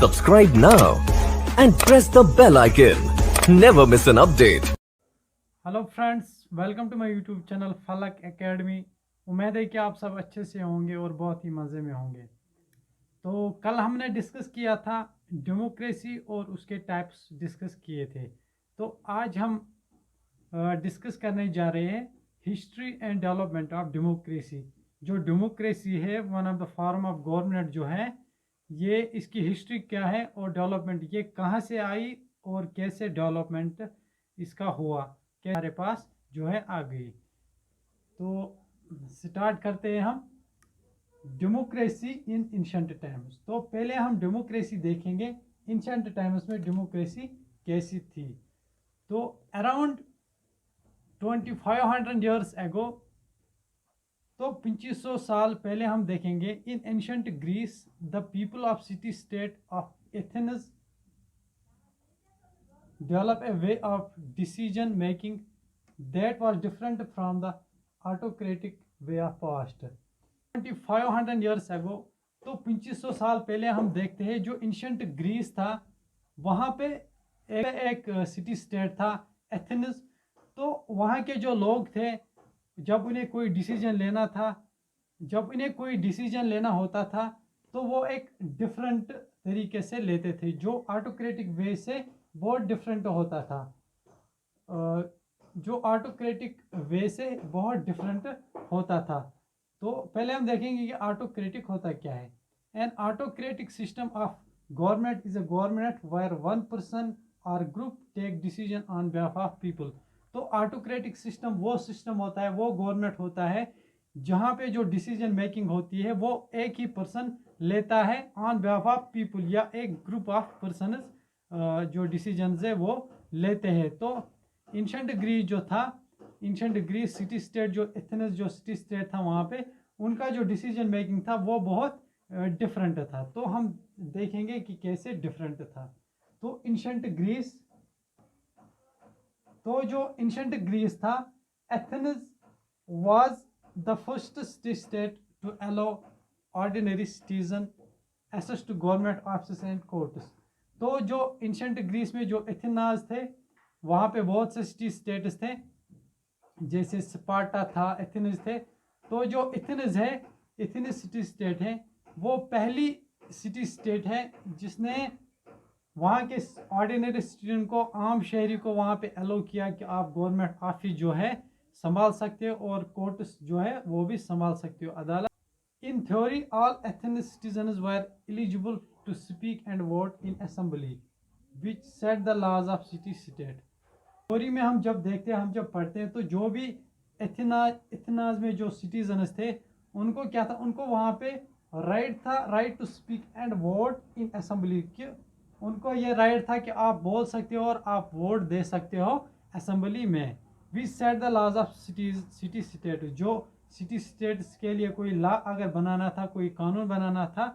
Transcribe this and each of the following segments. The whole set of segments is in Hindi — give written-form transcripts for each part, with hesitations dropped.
Subscribe now and press the bell icon. Never miss an update. Hello friends, welcome to my YouTube channel Falak academy. उम्मीद है कि आप सब अच्छे से होंगे और बहुत ही मज़े में होंगे। तो कल हमने डिस्कस किया था डेमोक्रेसी और उसके टाइप्स डिस्कस किए थे। तो आज हम डिस्कस करने जा रहे हैं history and development of democracy. जो डेमोक्रेसी है, one of the form of government जो है, ये इसकी हिस्ट्री क्या है और डेवलपमेंट ये कहाँ से आई और कैसे डेवलपमेंट इसका हुआ, क्या हमारे पास जो है आ गई। तो स्टार्ट करते हैं हम डेमोक्रेसी इन एंशिएंट टाइम्स। तो पहले हम डेमोक्रेसी देखेंगे एंशिएंट टाइम्स में डेमोक्रेसी कैसी थी। तो अराउंड 2500 ईयर्स एगो, तो 2500 साल पहले हम देखेंगे in ancient Greece the people of city state of Athens develop a way of decision making that was different from the autocratic way of past 2500 years ago। तो 2500 साल पहले हम देखते हैं जो एंशिएंट ग्रीस था, वहाँ पे एक सिटी स्टेट था एथेंस। तो वहाँ के जो लोग थे, जब उन्हें कोई डिसीजन लेना होता था तो वो एक डिफरेंट तरीके से लेते थे, जो ऑटोक्रेटिक वे से बहुत डिफरेंट होता था। जो ऑटोक्रेटिक वे से बहुत डिफरेंट होता था। तो पहले हम देखेंगे कि ऑटोक्रेटिक होता क्या है। An autocratic system of government is a government where one person or group take decision on behalf of people. तो ऑटोक्रेटिक सिस्टम वो सिस्टम होता है, वो गवर्नमेंट होता है जहाँ पे जो डिसीजन मेकिंग होती है वो एक ही पर्सन लेता है ऑन बिहाफ ऑफ पीपल, या एक ग्रुप ऑफ पर्सन जो डिसीजंस है वो लेते हैं। तो एंशिएंट ग्रीस जो था, एंशिएंट ग्रीस सिटी स्टेट जो एथेंस जो सिटी स्टेट था, वहाँ पे उनका जो डिसीजन मेकिंग था वो बहुत डिफरेंट था। तो हम देखेंगे कि कैसे डिफरेंट था। तो एंशिएंट ग्रीस था, Athens was the first city state to allow ordinary citizen access to government office and courts. तो जो एंशिएंट ग्रीस में जो एथेनास थे, वहाँ पे बहुत से सिटी स्टेट्स थे, जैसे स्पार्टा था, एथेंस थे। तो जो एथेंस है, एथेंस सिटी स्टेट है, वो पहली सिटी स्टेट है जिसने वहाँ के ऑर्डिनरी सिटीजन को, आम शहरी को वहाँ पे अलाउ किया कि आप गवर्नमेंट ऑफिस जो है संभाल सकते हो और कोर्ट्स जो है वो भी संभाल सकते हो, अदालत। In theory, all Athenian citizens were eligible to speak and vote in assembly, which set the laws of city-state। Theory में हम जब देखते हैं, हम जब पढ़ते हैं, तो जो भी एथेनास में जो सिटीजन्स थे, उनको क्या था, उनको वहाँ पे राइट था, right to speak and vote in assembly. कि उनको ये राइट था कि आप बोल सकते हो और आप वोट दे सकते हो असेंबली में। Which set the laws of city state. जो सिटी स्टेट्स के लिए कोई लॉ अगर बनाना था, कोई कानून बनाना था,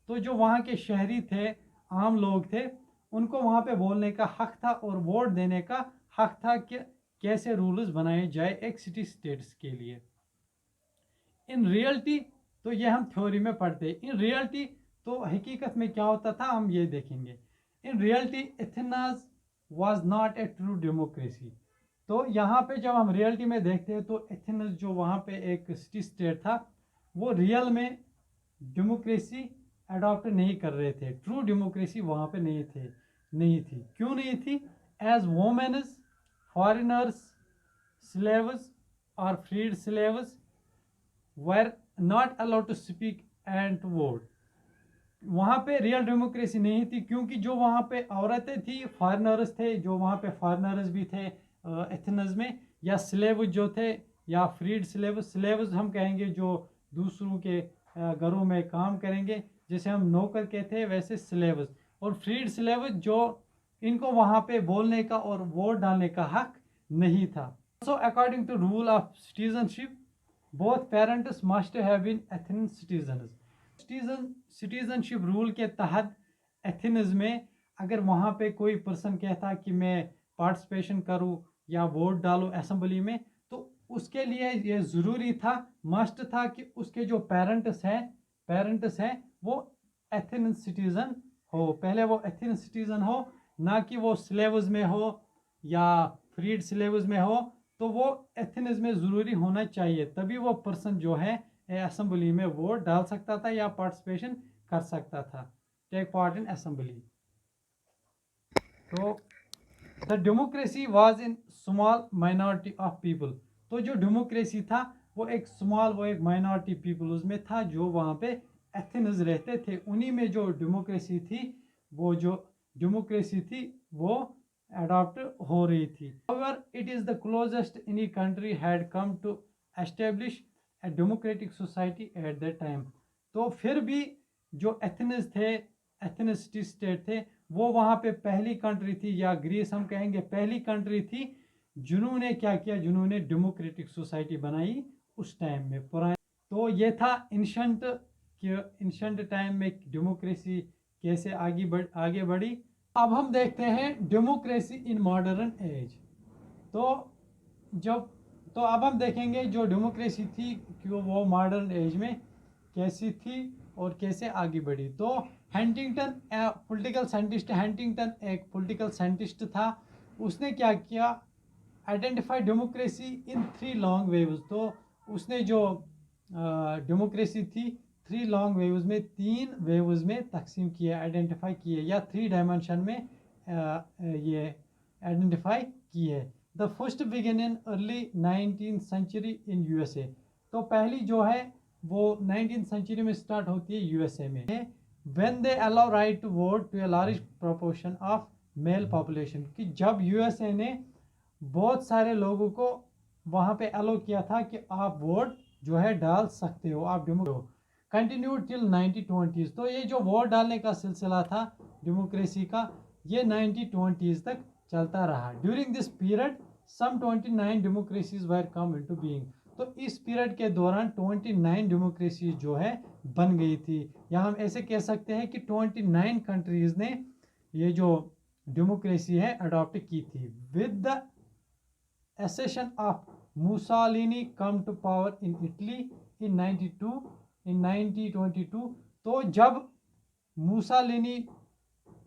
तो जो वहाँ के शहरी थे, आम लोग थे, उनको वहाँ पे बोलने का हक था और वोट देने का हक था कि कैसे रूल्स बनाए जाए एक सिटी स्टेट्स के लिए। इन रियलिटी, तो ये हम थ्योरी में पढ़ते हैं। इन रियलिटी तो हकीकत में क्या होता था, हम ये देखेंगे। In reality Athens was not a true democracy. तो यहाँ पे जब हम रियलिटी में देखते हैं, तो एथेंस जो वहाँ पे एक सिटी स्टेट था, वो रियल में डेमोक्रेसी अडॉप्ट नहीं कर रहे थे। ट्रू डेमोक्रेसी वहाँ पे नहीं थी। क्यों नहीं थी? एज वोमेन्स, फॉरेनर्स, स्लेव्स और freed slaves were not allowed to speak and to vote. वहाँ पे रियल डेमोक्रेसी नहीं थी, क्योंकि जो वहाँ पे औरतें थी, फॉरेनर्स थे, जो वहाँ पे फॉरेनर्स भी थे एथेंस में, या स्लेव जो थे, या फ्रीड स्लेव्स हम कहेंगे, जो दूसरों के घरों में काम करेंगे, जैसे हम नौकर कहते हैं वैसे स्लेव्स। और फ्रीड स्लेव्स जो, इनको वहाँ पे बोलने का और वोट डालने का हक नहीं था। So according to rule of citizenship, both parents must have been Athenian citizens. Citizenship rule के तहत एथेंस में अगर वहाँ पे कोई पर्सन कहता कि मैं पार्टिसिपेशन करूँ या वोट डालूँ असेंबली में, तो उसके लिए ये ज़रूरी था, मस्ट था कि उसके जो पेरेंट्स हैं वो एथेनियन सिटीज़न हो, पहले वो एथेन सिटीजन हो, ना कि वो स्लेव्स में हो या फ्रीड स्लेव्स में हो। तो वो एथेंस में ज़रूरी होना चाहिए, तभी वो पर्सन जो है असेंबली में वोट डाल सकता था या पार्टिसिपेशन कर सकता था, टेक पार्ट इन असेंबली। तो the democracy was in small minority of people. तो जो डेमोक्रेसी था वो एक स्मॉल, वो एक माइनॉरिटी पीपल्स में था जो वहाँ पे एथेंस रहते थे, उन्हीं में जो डेमोक्रेसी थी, वो जो डेमोक्रेसी थी वो अडॉप्ट हो रही थी। However, it is the closest any country had come to establish a democratic society at that time। तो फिर भी जो एथेंस थे, एथेंस सिटी स्टेट थे, वो वहाँ पे पहली कंट्री थी, या ग्रीस हम कहेंगे पहली कंट्री थी जिन्होंने क्या किया, जिन्होंने डेमोक्रेटिक सोसाइटी बनाई उस टाइम में, पुराने। तो ये था इंशंट टाइम में डेमोक्रेसी कैसे आगे बढ़ी। अब हम देखते हैं डेमोक्रेसी इन मॉडर्न एज। तो अब हम देखेंगे जो डेमोक्रेसी थी कि वो मॉडर्न एज में कैसी थी और कैसे आगे बढ़ी। तो हंटिंगटन पॉलिटिकल साइंटिस्ट, हंटिंगटन एक पॉलिटिकल साइंटिस्ट था, उसने क्या किया, identify democracy in 3 long waves. तो उसने जो डेमोक्रेसी थी 3 लॉन्ग वेव्स में, 3 वेव्स में तकसीम किया, आइडेंटिफाई किए, या 3 डायमेंशन में ये आइडेंटिफाई किए। The first begin in early 19th century in USA. तो पहली जो है वो 19th सेंचुरी में स्टार्ट होती है यूएसए में। When they allow right to vote to a large proportion of male population, कि जब यूएसए ने बहुत सारे लोगों को वहाँ पे अलाउ किया था कि आप वोट जो है डाल सकते हो, आप कंटिन्यू टिल 1920s। तो ये जो वोट डालने का सिलसिला था डेमोक्रेसी का, ये 1920s तक चलता रहा। During this period some 29 democracies were come into being. तो इस पीरियड के दौरान 29 डेमोक्रेसी जो है बन गई थी, या हम ऐसे कह सकते हैं कि 29 कंट्रीज ने ये जो डेमोक्रेसी है अडॉप्ट की थी। With the accession of Mussolini come to power in Italy in 1922। तो जब मूसालिनी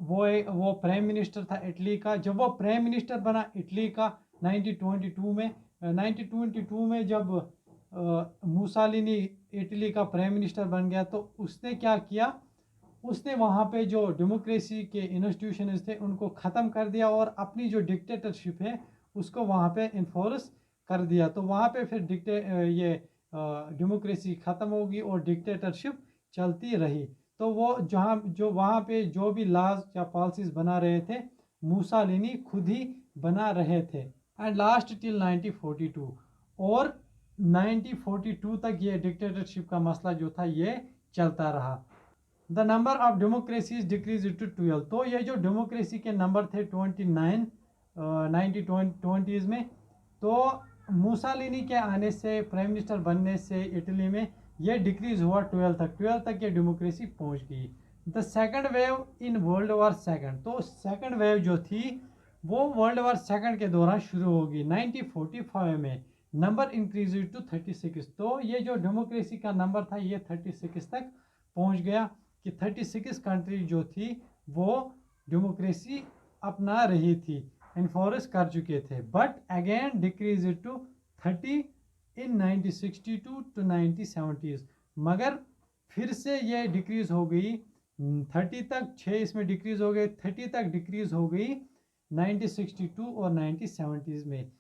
वो प्राइम मिनिस्टर था इटली का, जब वो प्राइम मिनिस्टर बना इटली का 1922 में जब मूसालिनी इटली का प्राइम मिनिस्टर बन गया, तो उसने क्या किया, उसने वहाँ पे जो डेमोक्रेसी के इंस्टीट्यूशंस थे उनको ख़त्म कर दिया और अपनी जो डिक्टेटरशिप है उसको वहाँ पे इन्फोर्स कर दिया। तो वहाँ पे फिर डेमोक्रेसी ख़त्म होगी और डिक्टेटरशिप चलती रही। तो वो जो वहाँ पे जो भी लॉज या पॉलिसीज बना रहे थे मूसालिनी खुद ही बना रहे थे। एंड लास्ट टिल 1942, और 1942 तक ये डिक्टेटरशिप का मसला जो था ये चलता रहा। The number of democracies decrease to 12। तो ये जो डेमोक्रेसी के नंबर थे 29 1920s में, तो मूसालिनी के आने से, प्राइम मिनिस्टर बनने से इटली में ये डिक्रीज हुआ 12 तक ये डेमोक्रेसी पहुंच गई। The second wave in world war second. तो सेकंड वेव जो थी वो वर्ल्ड वॉर सेकंड के दौरान शुरू होगी 1945 में। Number increase to 36। तो ये जो डेमोक्रेसी का नंबर था ये 36 तक पहुंच गया, कि 36 कंट्री जो थी वो डेमोक्रेसी अपना रही थी, इन्फोर्स कर चुके थे। But again decrease to 30 in 1962 to 1970s। मगर फिर से ये डिक्रीज हो गई 30 तक, 6 इसमें डिक्रीज हो गए, 30 तक डिक्रीज हो गई 1962 और 1970s में।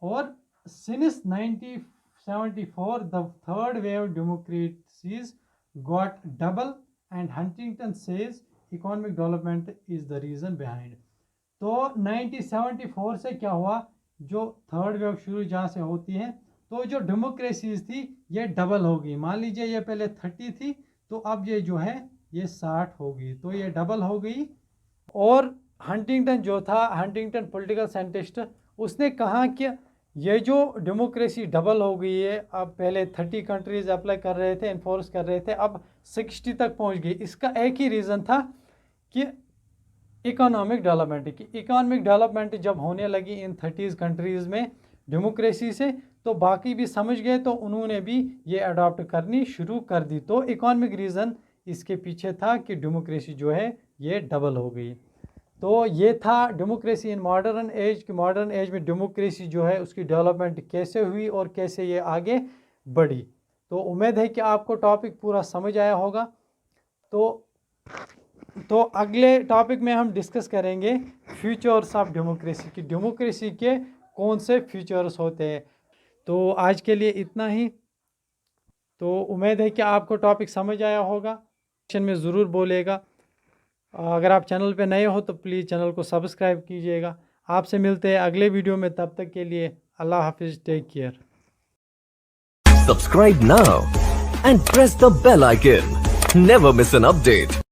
और since 1974 the third wave democracies got double and Huntington says economic development is the reason behind. तो 1974 से क्या हुआ, जो थर्ड वेव शुरू जहाँ से होती है, तो जो डेमोक्रेसीज थी ये डबल हो गई। मान लीजिए ये पहले 30 थी, तो अब ये जो है ये 60 हो गई, तो ये डबल हो गई। और हंटिंगटन जो था, हंटिंगटन पॉलिटिकल साइंटिस्ट, उसने कहा कि ये जो डेमोक्रेसी डबल हो गई है, अब पहले 30 कंट्रीज अप्लाई कर रहे थे, इन्फोर्स कर रहे थे, अब 60 तक पहुंच गई। इसका एक ही रीज़न था कि इकोनॉमिक डेवलपमेंट की। इकोनॉमिक डेवलपमेंट जब होने लगी इन 30 कंट्रीज़ में डेमोक्रेसी से, तो बाकी भी समझ गए, तो उन्होंने भी ये अडॉप्ट करनी शुरू कर दी। तो इकोनॉमिक रीज़न इसके पीछे था कि डेमोक्रेसी जो है ये डबल हो गई। तो ये था डेमोक्रेसी इन मॉडर्न एज कि मॉडर्न एज में डेमोक्रेसी जो है उसकी डेवलपमेंट कैसे हुई और कैसे ये आगे बढ़ी। तो उम्मीद है कि आपको टॉपिक पूरा समझ आया होगा। तो अगले टॉपिक में हम डिस्कस करेंगे फीचर्स ऑफ डेमोक्रेसी कि डेमोक्रेसी के कौन से फीचर्स होते हैं। तो आज के लिए इतना ही। तो उम्मीद है कि आपको टॉपिक समझ आया होगा। क्वेश्चन में ज़रूर बोलेगा। अगर आप चैनल पे नए हो तो प्लीज़ चैनल को सब्सक्राइब कीजिएगा। आपसे मिलते हैं अगले वीडियो में, तब तक के लिए अल्लाह हाफिज़, take care. Subscribe now and press the bell icon. Never miss an update.